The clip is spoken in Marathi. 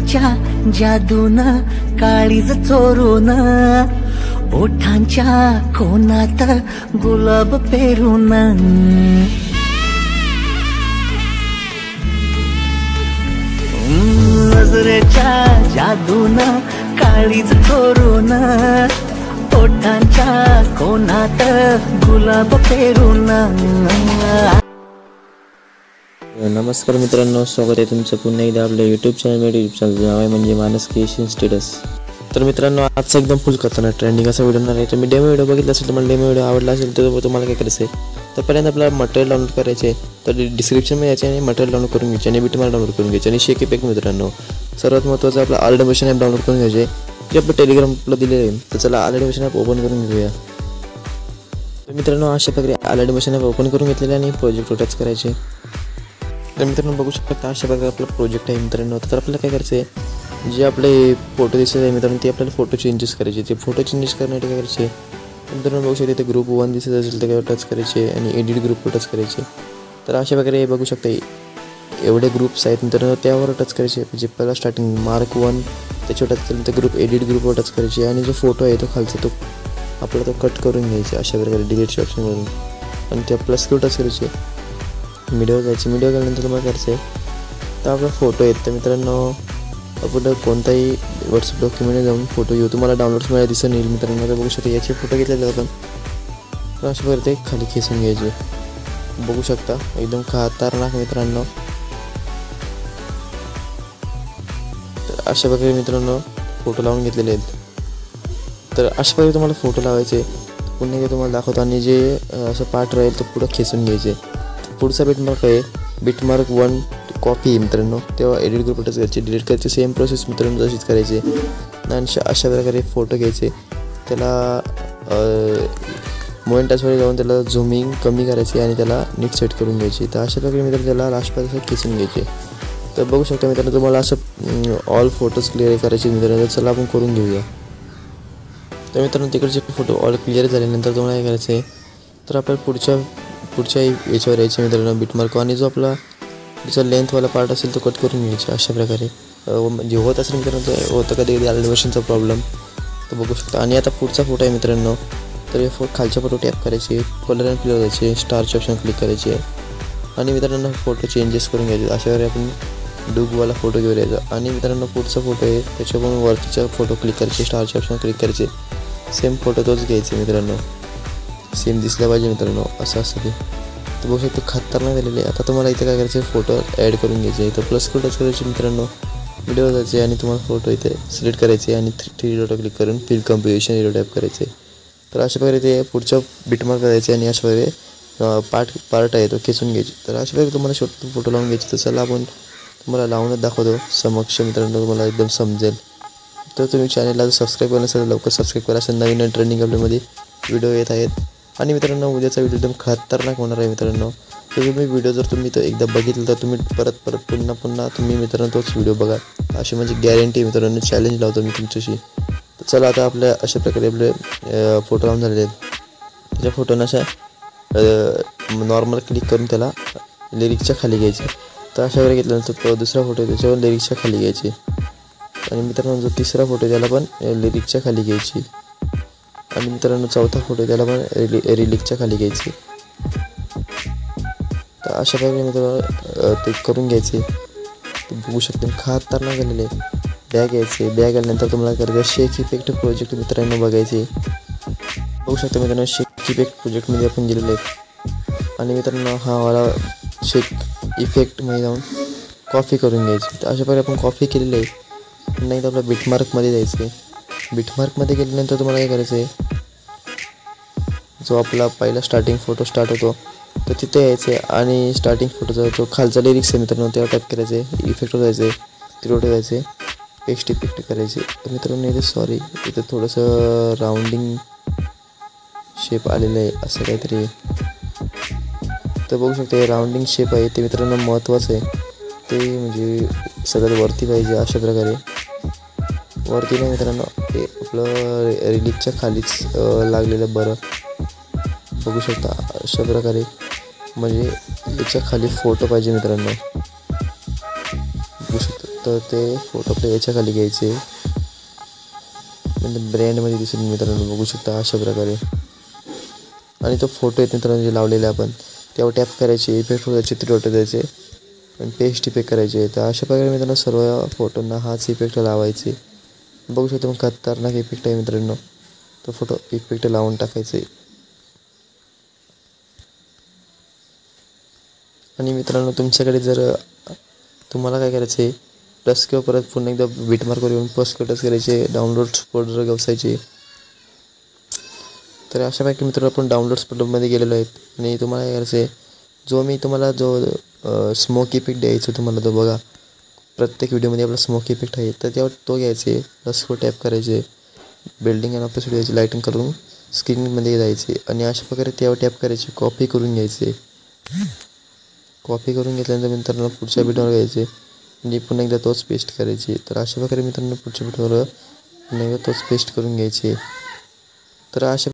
नजरेच्या जादून काळीज चोरून ओठांच्या कोणात गुलाब पेरून नजरेच्या जादून काळीज चोरून ओठांच्या कोणात गुलाब पेरून। नमस्कार मित्रांनो, स्वागत आहे तुमचं पुन्हा एकदा आपल्या यूट्यूब चॅनल। यूट्यूब चॅनलचं नाव आहे म्हणजे मानस क्रिएशन स्टेटस। तर मित्रांनो, आजचा एकदम फुल खतरनाक ट्रेंडिंग असा व्हिडिओ आहे। तुम्ही डेमो व्हिडिओ बघितला असेल, तुम्हाला डेमो व्हिडिओ आवडला असेल तर तुम्हाला काय करायचं आहे, तर पहिल्यांदा आपल्याला मटेरियल डाउनलोड करायचे आहे। तर डिस्क्रिप्शनमध्ये यायचे आणि मटेरियल डाउनलोड करून घ्यायचे आणि बिटमार्क डाउनलोड करून घ्यायचे आणि शेक इफेक्ट। मित्रांनो, सर्वात महत्त्वाचं आपलं ऑडिओमेशन ॲप डाउनलोड करून घ्यायचे, जे आपलं टेलिग्रामला दिलेलं आहे। तर चला ऑडिओमेशन ॲप ओपन करून घेऊया। तर मित्रांनो, अशा प्रकारे ऑडिओमेशन ॲप ओपन करून घेतलेले आणि प्रोजेक्ट टच करायचे। तर मित्रांनो, बघू शकता अशा प्रकारे आपला प्रोजेक्ट आहे मित्रांनो। तर आपल्याला काय करायचं आहे, जे आपले फोटो दिसत आहे मित्रांनो, ते आपल्याला फोटो चेंजेस करायचे। ते फोटो चेंजेस करण्यासाठी काय करायचे, मित्रांनो बघू शकता इथे ग्रुप 1 दिसत असेल तर टच करायचे आणि एडिट ग्रुपवर टच करायचे। तर अशा प्रकारे बघू शकता एवढे ग्रुप्स आहेत मित्रांनो, त्यावर टच करायचे। म्हणजे पहिला स्टार्टिंग मार्क 1 त्याच्यावर टच केलं तर ग्रुप एडिट ग्रुपवर टच करायचे आणि जो फोटो आहे तो खालचा तो आपल्याला तो कट करून घ्यायचा अशा प्रकारे डिलीटच्या ऑप्शनवरून आणि त्या प्लसवर टच करायचे। मीडियावर जायचे, मीडिया गेल्यानंतर तुम्हाला करायचं आहे, तर आपला फोटो आहेत। तर मित्रांनो, आपण कोणताही व्हॉट्सअप डॉक्युमेंटमध्ये जाऊन फोटो घेऊ, तुम्हाला डाउनलोड्स मिळाले दिसून येईल मित्रांनो। तर बघू शकता याचे फोटो घेतलेले आपण, तर अशा प्रकारे ते खाली खेचून घ्यायचे। बघू शकता एकदम खतरनाक मित्रांनो। तर अशा प्रकारे मित्रांनो फोटो लावून घेतलेले आहेत। तर अशा प्रकारे तुम्हाला फोटो लावायचे, पुन्हा एकदा तुम्हाला दाखवतो आणि जे असं पार्ट राहील तो पुढं खेचून घ्यायचे। पुढचा बिटमार्क आहे बिटमार्क 1 कॉपी मित्रांनो, तेव्हा एडिट ग्रुपवरच घ्यायचे, डिलीट करायचे। सेम प्रोसेस मित्रांनो तशीच करायचे आणि अशा प्रकारे फोटो घ्यायचे, त्याला मोबाईल टचवर जाऊन त्याला झूमिंग कमी करायची आणि त्याला नीट सेट करून घ्यायची। तर अशा प्रकारे मित्रांनो त्याला लास्टपर्यंत खेचून घ्यायचे। तर बघू शकता मित्रांनो, तुम्हाला असं ऑल फोटोज क्लिअर करायचे मित्रांनो। चला आपण करून घेऊया। तर मित्रांनो, तिकडचे फोटो ऑल क्लिअर झाल्यानंतर तुम्हाला काय करायचं आहे, तर आपल्याला पुढच्या याच्यावर यायचे मित्रांनो बिटमार्क आणि जो आपला ज्याचा लेंथवाला पार्ट असेल तो कट करून घ्यायचा अशा प्रकारे। म्हणजे होत असेल मित्रांनो, होतं कधी कधी ऑडिओमेशनचा प्रॉब्लेम, तर बघू शकता। आणि आता पुढचा फोटो आहे मित्रांनो, तर हे खालच्या फोटो टॅप करायचे, कलर अँड फिलर जायचे, स्टारचे ऑप्शन क्लिक करायचे आणि मित्रांनो फोटो चेंजेस करून घ्यायचे। अशा प्रकारे आपण डुगवाला फोटो घेऊन यायचा आणि मित्रांनो पुढचा फोटो आहे त्याच्यावरून वरतीचा फोटो क्लिक करायचे, स्टारचे ऑप्शन क्लिक करायचे, सेम फोटो तोच घ्यायचे मित्रांनो, सेम दिसला पाहिजे मित्रांनो, असं असतं ते। तर बघू शकतो खतरनाक झालेले आहे। आता तुम्हाला इथे काय करायचं आहे, फोटो ॲड करून घ्यायचे। तर प्लस टच करायचे मित्रांनो, व्हिडिओ जायचे आणि तुम्हाला फोटो इथे सिलेक्ट करायचे आणि 3 डॉट क्लिक करून फिल कम्पोजिशन हिरो टॅप करायचे। तर अशा प्रकारे ते पुढच्या बिटमार्क करायचे आणि अशा प्रकारे पार्ट आहे तो खेचून घ्यायचे। तर अशा प्रकारे तुम्हाला शॉर्ट फोटो लावून घ्यायचे। तर चला आपण तुम्हाला लावूनच दाखवतो समक्ष मित्रांनो, तुम्हाला एकदम समजेल। तर तुम्ही चॅनलला सबस्क्राईब केलं नसेल लवकर सबस्क्राईब करा, असं नवीन ट्रेंडिंग अपडेटमध्ये व्हिडिओ येत आहेत। आणि मित्रांनो, उद्याचा व्हिडिओ एकदम खतरनाक होणार आहे मित्रांनो। तर तुम्ही व्हिडिओ जर तुम्ही तो एकदा बघितलं तर तुम्ही परत पुन्हा तुम्ही मित्रांनो तोच व्हिडिओ बघा, अशी म्हणजे गॅरंटी मित्रांनो, चॅलेंज लावतो मी तुमच्याशी। तर चला आता आपल्या अशा प्रकारे आपले फोटो लावून झालेले आहेत। त्याच्या फोटोना अशा नॉर्मल क्लिक करून त्याला लिरिक्सच्या खाली घ्यायचे। तर अशा प्रकारे घेतल्यानंतर तो दुसरा फोटो त्याच्यावर लिरिक्सच्या खाली घ्यायचे आणि मित्रांनो जो तिसरा फोटो त्याला पण लिरिक्सच्या खाली घ्यायची आणि मित्रांनो चौथा फोटो त्याला पण रिलिक्सच्या खाली घ्यायची। तर अशा प्रकारे मित्रांनो ते करून घ्यायचे। तर बघू शकता खतरनाक झालेले। बॅग यायचे, बॅग आल्यानंतर तुम्हाला करायचं शेक इफेक्ट प्रोजेक्ट मित्रांनो बघायचे। बघू शकता मित्रांनो शेक इफेक्ट प्रोजेक्टमध्ये आपण गेलेलो आहे आणि मित्रांनो हा वाला शेक इफेक्टमध्ये जाऊन कॉफी करून घ्यायची। तर अशा प्रकारे आपण कॉफी केलेली आहे। नाही तर आपल्या बिटमार्कमध्ये जायचं आहे। बिटमार्कमध्ये गेल्यानंतर तुम्हाला काय करायचं आहे, जो आपला पहिला स्टार्टिंग फोटो स्टार्ट होतो तर तिथे यायचे आणि स्टार्टिंग फोटोचा जो खालचा लिरिक्स आहे मित्रांनो त्यावर टॅप करायचे, इफेक्टवर जायचे, तिरोटे जायचे, पेस्ट इफेक्ट करायचे। तर मित्रांनो इथे सॉरी इथे थोडंसं राऊंडिंग शेप आलेलं आहे असं काहीतरी। तर बघू शकता हे राऊंडिंग शेप आहे ते मित्रांनो महत्त्वाचं आहे, ते म्हणजे सगळ्यात वरती पाहिजे। अशा प्रकारे वरती नाही मित्रांनो, ते आपलं रिलीजच्या खालीच लागलेलं बरं। बघू शकता अशा प्रकारे म्हणजे याच्या खाली फोटो पाहिजे मित्रांनो, बघू शकता। तर ते फोटो आपल्या याच्या खाली घ्यायचे, म्हणजे ब्रँडमध्ये दिसून मित्रांनो बघू शकता अशा प्रकारे. आणि तो फोटो आहेत मित्रांनो जे लावलेले आपण त्यावर टॅप करायचे, इफेक्ट होता चित्र द्यायचे आणि पेस्ट इफेक्ट करायचे. तर अशा प्रकारे मित्रांनो सर्व फोटोंना हाच इफेक्ट लावायचे. बघू शकता मग खतरनाक इफेक्ट आहे मित्रांनो. तो फोटो इफेक्ट लावून टाकायचे. आणि मित्रांनो तुमच्याकडे जर तुम्हाला काय करायचं आहे, प्लस किंवा परत पुन्हा एकदा बीटमार्कवर येऊन पोस्ट कटच करायचे, डाउनलोड्स फोल्डर घ्यायचे. तर अशा पैकी मित्रांनो आपण डाउनलोड्स फोल्डरमध्ये गेलेलो आहेत. आणि तुम्हाला काय करायचं आहे, जो मी तुम्हाला जो स्मोक इफेक्ट द्यायचा तुम्हाला तो बघा प्रत्येक व्हिडिओमध्ये आपला स्मोक इफेक्ट आहे, तर त्यावर तो घ्यायचे, प्लस को टॅप करायचे, बिल्डिंग आणि ऑफिस द्यायची, लाईटिंग करून स्क्रीनमध्ये जायचे आणि अशा प्रकारे त्यावर टॅप करायचे, कॉपी करून घ्यायचे. कॉपी करून घेतल्यानंतर मित्रांनो पुढच्या व्हिडिओवर घ्यायचे आणि पुन्हा एकदा तोच पेस्ट करायचे. तर अशा प्रकारे मित्रांनो पुढच्या व्हिडिओवर पुन्हा एकदा तोच पेस्ट करून घ्यायचे. तर अशा